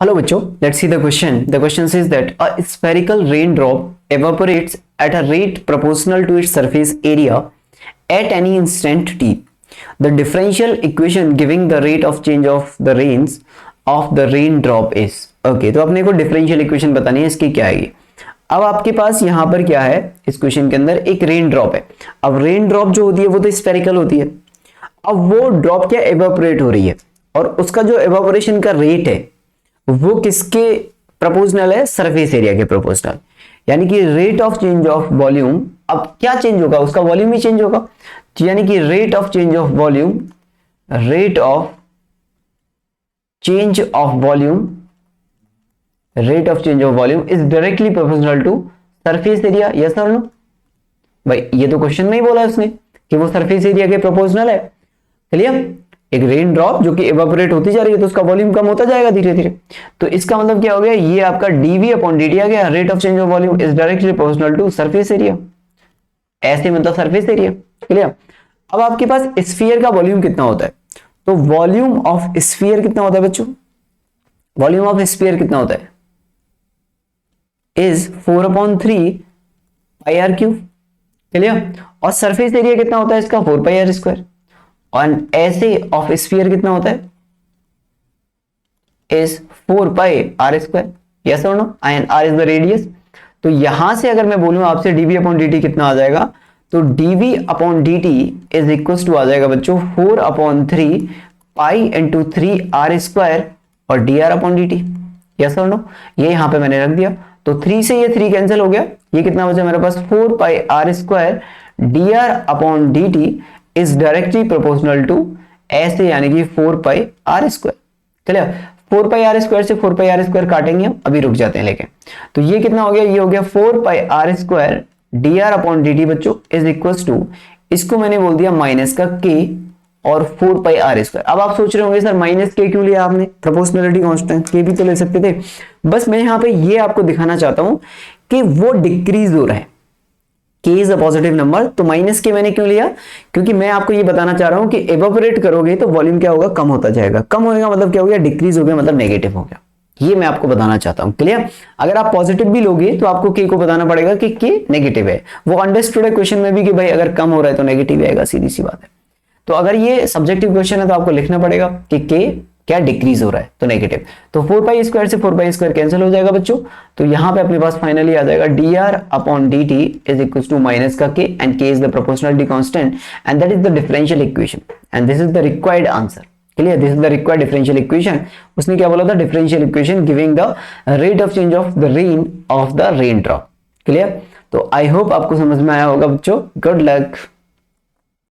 Hello बच्चों, let's see the question. The question says that a spherical raindrop evaporates at a rate proportional to its surface area at any instant t. The differential equation giving the rate of change of the rains of the raindrop is. Okay, तो अपने को differential equation बतानी है, इसकी क्या आएगी. अब आपके पास यहाँ पर क्या है, इस क्वेश्चन के अंदर एक रेन ड्रॉप है. अब रेन ड्रॉप जो होती है वो तो स्फेरिकल होती है. अब वो ड्रॉप क्या एवेपोरेट हो रही है और उसका जो एवेपोरेशन का रेट है वो किसके प्रोपोर्शनल है, सरफेस एरिया के प्रोपोर्शनल. यानी कि rate of change of volume, अब क्या चेंज होगा, उसका वॉल्यूम ही चेंज होगा. यानी कि rate of change of volume, rate of change of volume, rate of change of volume is directly proportional to surface area. Yes और नो भाई, ये तो क्वेश्चन में ही बोला है उसने कि वो सरफेस एरिया के प्रोपोर्शनल है. क्लियर. एक रेन ड्रॉप जो कि एवापोरेट होती जा रही है तो उसका वॉल्यूम कम होता जाएगा धीरे धीरे. तो इसका मतलब क्या हो गया, ये आपका dv अपॉन dt आ गया. Rate of change of volume is directly proportional to surface area. ऐसे मतलब सरफेस एरिया. क्लियर. अब आपके पास स्फीयर का वॉल्यूम कितना होता है, तो वॉल्यूम ऑफ स्फीयर कितना होता है बच्चों, वॉल्यूम ऑफ स्फीयर कितना होता है is 4/3 pi r cube. Clear. और सरफेस एरिया कितना होता है इसका 4 पाई आर स्क्वायर. और ऐसे ऑफ स्फीयर कितना होता है is 4 pi r square. Yes और no. And r is the radius. तो यहां से अगर मैं बोलूं आपसे dv अपॉन dt कितना आ जाएगा, तो dv upon dt is equal to आ जाएगा बच्चों 4/3 पाई इंटू 3 आर स्क्वायर और dr अपॉन dt. यस और नो. ये यहां पे मैंने रख दिया. तो 3 से ये 3 कैंसिल हो गया. ये कितना बचा मेरे पास 4 pi r square dr upon dt is directly proportional to ऐसे, यानी कि 4 pi r square. Clear. 4 pi r square से 4 पाई आर स्क्वायर काटेंगे हम, अभी रुक जाते हैं लेके. तो ये कितना हो गया, ये हो गया 4 pi r square dr upon dt बच्चों इज इक्वल टू, इसको मैंने बोल दिया माइनस का k और 4 पाई आर स्क्वायर. अब आप सोच रहे होंगे सर माइनस k क्यों लिया आपने, प्रोपोर्शनलिटी कांस्टेंट k भी तो ले सकते थे. बस मैं यहाँ पे ये आपको दिखाना चाहता हूं कि वो डिक्रीज हो रहा है. k is a positive number, तो माइनस के मैंने क्यों लिया, क्योंकि मैं आपको ये बताना चाह रहा हूं कि एवापोरेट करोगे तो वॉल्यूम क्या होगा, कम होता जाएगा. कम होने का मतलब क्या हो गया, डिक्रीज हो गया, मतलब नेगेटिव हो गया. ये मैं आपको बताना चाहता हूं. क्लियर. अगर आप पॉजिटिव भी लोगे तो आपको k को बताना पड़ेगा कि k नेगेटिव है. वो अंडरस्टूड है क्वेश्चन में भी कि भाई अगर कम हो रहा है तो नेगेटिव आएगा, सीधी सी बात है. तो अगर ये सब्जेक्टिव क्वेश्चन है तो आपको लिखना पड़ेगा कि k क्या डिक्रीज हो रहा है, तो नेगेटिव. तो 4 पाई स्क्वायर से 4 पाई स्क्वायर कैंसिल हो जाएगा बच्चों. तो यहां पे अपने पास फाइनली आ जाएगा dr upon dt is equal to minus का k and k is the proportionality constant and that is the differential equation and this is the required answer. Clear. This is the required differential equation. उसने क्या बोला था, differential equation giving the rate of change of the rain of the raindrop. Clear. तो I hope आपको समझ में आया होगा बच्चों. Good luck.